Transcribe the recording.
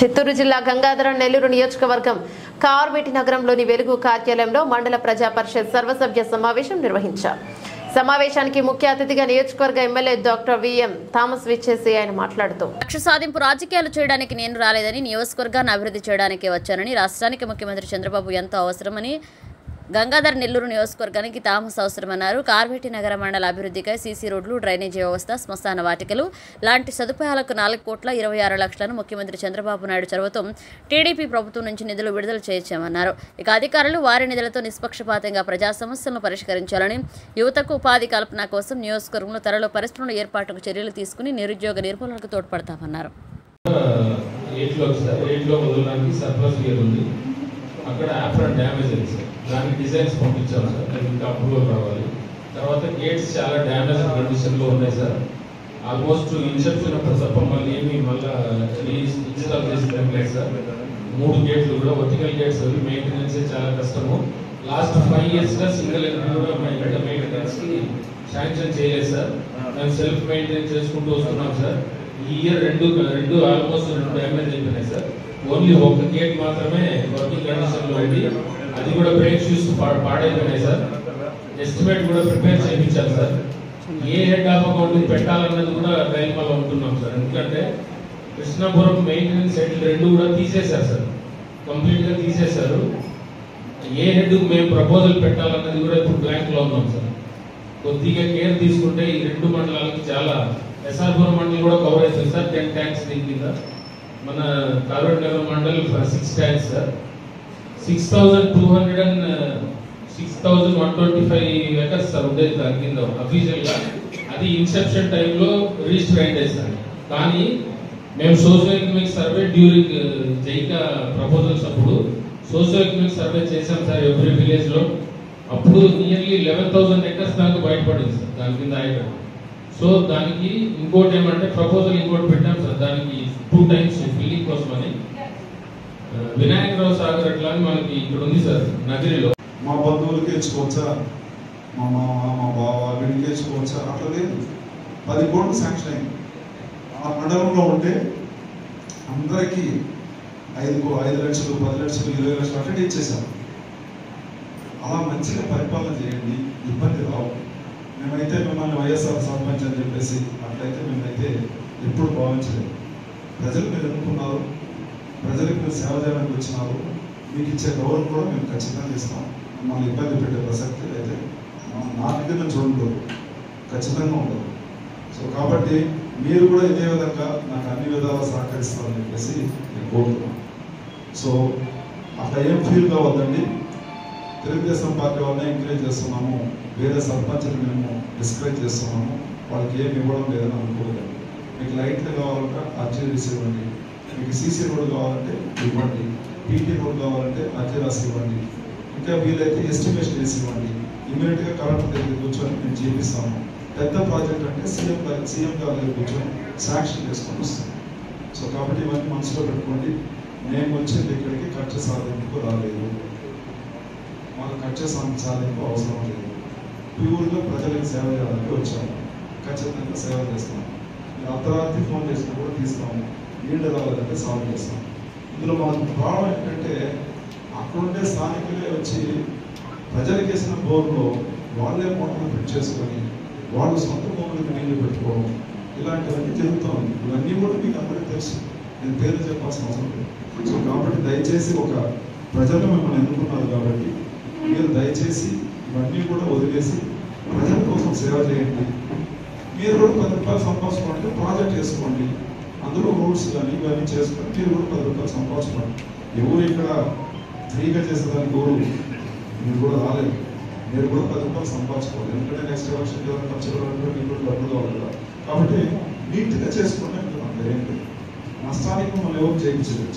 చిత్తూరు జిల్లా గంగాధర నెల్లూరు నియోజకవర్గం కార్వేటి నగరంలోని వెలుగు కార్యాలయంలో మండల ప్రజా పరిషత్ సర్వసభ్య సమావేశం నిర్వహించారు. సమావేశానికి ముఖ్య అతిథిగా నియోజకవర్గ ఎమ్మెల్యే డాక్టర్ విఎం థామస్ విచ్చేసి ఆయన మాట్లాడుతూ లక్ష్య సాధింపు రాజకీయాలు చేయడానికి నేను రాలేదని, నియోజకవర్గాన్ని అభివృద్ధి చేయడానికి వచ్చానని, రాష్ట్రానికి ముఖ్యమంత్రి చంద్రబాబు ఎంతో అవసరమని, గంగాధర నెల్లూరు నియోజకవర్గానికి థామస్ అవసరమన్నారు. కార్వేటి నగర మండల అభివృద్ధికై సీసీ రోడ్లు, డ్రైనేజీ వ్యవస్థ, శ్మశాన వాటికలు లాంటి సదుపాయాలకు 4,26,00,000 ముఖ్యమంత్రి చంద్రబాబు నాయుడు చొరవతో టీడీపీ ప్రభుత్వం నుంచి నిధులు విడుదల చేయొచ్చామన్నారు. ఇక అధికారులు వారి నిధులతో నిష్పక్షపాతంగా ప్రజా సమస్యలను పరిష్కరించాలని, యువతకు ఉపాధి కల్పన కోసం నియోజకవర్గంలో త్వరలో పరిశ్రమల ఏర్పాటుకు చర్యలు తీసుకుని నిరుద్యోగ నిర్మూలనకు తోడ్పడతామన్నారు. అక్కడ యాప్రాన్ డ్యామేజ్ అయింది సార్, దానికి డిజైన్స్ పంపించాము సార్, దానికి ఇంకా అప్రూవల్ రావాలి. తర్వాత గేట్స్ చాలా డ్యామేజ్ కండిషన్లో ఉన్నాయి సార్. ఆల్మోస్ట్ ఇన్సెప్షన్ అప్పుడు తప్ప మళ్ళీ ఏమి మళ్ళీ ఇన్స్టాల్ చేసి లేదు సార్. 3 గేట్లు కూడా వర్టికల్ గేట్స్ అవి మెయింటెనెన్స్ చాలా కష్టము. లాస్ట్ 5 yearsగా సింగిల్ కూడా మెయింటెనెన్స్కి శాంక్షన్ చేయలేదు సార్. మేము సెల్ఫ్ మెయింటెనెన్స్ చేసుకుంటూ వస్తున్నాం సార్. ఈ ఇయర్ రెండు ఆల్మోస్ట్ 2 డ్యామేజ్ అయిపోయినాయి సార్. ఓన్లీ ఒక గేట్ మాత్రమే వర్కింగ్ కండిషన్లో ఉంది, అది కూడా బ్రేక్ షూస్ పాడైపోయినాయి సార్. ఎస్టిమేట్ కూడా ప్రిపేర్ చేయించాలి సార్. ఏ హెడ్ ఆఫ్ అకౌంట్ పెట్టాలన్నది కూడా డైలమాలో ఉంటున్నాం సార్. ఎందుకంటే కృష్ణాపురం మెయింటెనెన్స్ హెడ్ 2 కూడా తీసేశారు సార్, కంప్లీట్గా తీసేశారు. ఏ హెడ్ మేము ప్రపోజల్ పెట్టాలన్నది కూడా ఇప్పుడు బ్లాంక్లో ఉన్నాం సార్. కొద్దిగా కేర్ తీసుకుంటే ఈ 2 మండలాలకు చాలా, ఎస్ఆర్పురం మండలం కూడా కవర్ అవుతుంది సార్. 10 ట్యాంక్స్ దీని కింద. మన Karveti Nagar mandal 6 tanks sir. 6,125 acres sir ఉండేది దాని కింద అఫీషియల్గా. అది ఇన్సెప్షన్ టైంలో రిజిస్టర్ అయింది సార్. కానీ మేము socio economic survey during JICA proposals అప్పుడు సోషియో ఎకనామిక్ సర్వే చేశాం సార్ ఎవ్రీ విలేజ్లో. అప్పుడు నియర్లీ 11,000 ఎకర్స్ దాకా బయటపడింది సార్ దాని కింద ఐటమ్. సో దానికి ఇంకోటి ఏమంటే ప్రపోజల్ ఇంకోటి పెట్టాం సార్, దానికి 2 times ఫిల్లింగ్ కోసం అని. వినాయకరావు సాగర్ అట్లా అని మనకి ఇక్కడ ఉంది సార్ నగరిలో. మా బంధువులకి ఇచ్చుకోవచ్చా, మా మామ మా బావ వీడికి ఇచ్చుకోవచ్చా, అట్లా లేదు. 10 కోట్లు శాంక్షన్ అయింది. ఆ మండలంలో ఉంటే అందరికీ 5 లక్షలు 10 లక్షలు 20 లక్షలు అట్లా ఇచ్చేసాం. అలా మంచిగా పరిపాలన చేయండి, ఇబ్బంది రావు. మేమైతే మిమ్మల్ని వైఎస్ఆర్ సర్పంచ్ అని చెప్పేసి అట్లయితే మేమైతే ఎప్పుడు భావించలేదు. ప్రజలు మీరు ఎన్నుకున్నారు, ప్రజలకు మీరు సేవ చేయడానికి వచ్చినారు, మీకు ఇచ్చే గౌరవం కూడా మేము ఖచ్చితంగా ఇస్తాం. మిమ్మల్ని ఇబ్బంది పెట్టే ప్రసక్తి అయితే నా దగ్గర నుంచి ఉండదు, ఖచ్చితంగా ఉండదు. సో కాబట్టి మీరు కూడా ఇదే విధంగా నాకు అన్ని విధాలా సహకరిస్తారని చెప్పేసి నేను కోరుతున్నాను. సో అట్లా ఏం ఫీల్ కావద్దండి. తెలుగుదేశం పార్టీ వాళ్ళని ఎంకరేజ్ చేస్తున్నాము, వేరే సర్పంచ్ని మేము డిస్కరేజ్ చేస్తున్నాము, వాళ్ళకి ఏమి ఇవ్వడం లేదని అనుకోలేదు. మీకు లైట్లు కావాలంటే ఆర్జీడీసీ ఇవ్వండి, మీకు సీసీ రోడ్ కావాలంటే ఇవ్వండి, పీటీ రోడ్ కావాలంటే ఆర్జీరాస్ ఇవ్వండి, ఇంకా వీలైతే ఎస్టిమేషన్ వేసి ఇవ్వండి. ఇమీడియట్గా కలెక్టర్ దగ్గర కూర్చొని మేము చేపిస్తాము. పెద్ద ప్రాజెక్ట్ అంటే సీఎం గారి దగ్గర కూర్చొని శాంక్షన్ చేసుకొని వస్తాం. సో కాబట్టి ఇవన్నీ మనసులో పెట్టుకోండి. మేము వచ్చేది ఇక్కడికి ఖర్చు సాధింపుకు రాలేదు, మాకు ఖర్చు సాధింపు అవసరం లేదు. ప్యూర్గా ప్రజలకు సేవ చేయడానికి వచ్చాము, ఖచ్చితంగా సేవ చేస్తాము. మీరు అర్ధరాత్రి ఫోన్ చేసినా కూడా తీస్తాము, నీళ్ళు రాలేదంటే సాల్వ్ చేస్తాం. ఇందులో మనకు ప్రాబ్లం ఏంటంటే అక్కడుండే స్థానికులే వచ్చి ప్రజలకు వేసిన బోర్లో వాళ్ళే మోటార్లు ఫిట్ చేసుకొని వాళ్ళు సొంత భూములకు నీళ్లు పెట్టుకోవడం ఇలాంటివన్నీ జరుగుతుంది. ఇవన్నీ కూడా మీకు అందరికీ తెలుసు, నేను పేరు చెప్పాల్సిన అవసరం లేదు. సో కాబట్టి దయచేసి ఒక ప్రజలు మిమ్మల్ని ఎన్నుకున్నారు కాబట్టి మీరు దయచేసి ఇవన్నీ కూడా వదిలేసి ప్రజల కోసం సేవ చేయండి. మీరు కూడా 10 రూపాయలు సంపాదించుకోండి, ప్రాజెక్ట్ చేసుకోండి, అందులో రూట్స్ కానీ ఇవన్నీ చేసుకొని మీరు కూడా 10 రూపాయలు సంపాదించుకోండి. ఎవరు ఇక్కడ ఫ్రీగా చేసేదానికి ఎవరు మీరు కూడా రాలేదు. మీరు కూడా 10 రూపాయలు సంపాదించుకోవాలి. ఎందుకంటే నెక్స్ట్ ఎలక్షన్ ఖర్చు మీకు కూడా డబ్బులు కావాలి కదా. కాబట్టి నీట్గా చేసుకోండి అంటున్నాను. నష్టానికి మమ్మల్ని ఎవరు చేయించలేదు.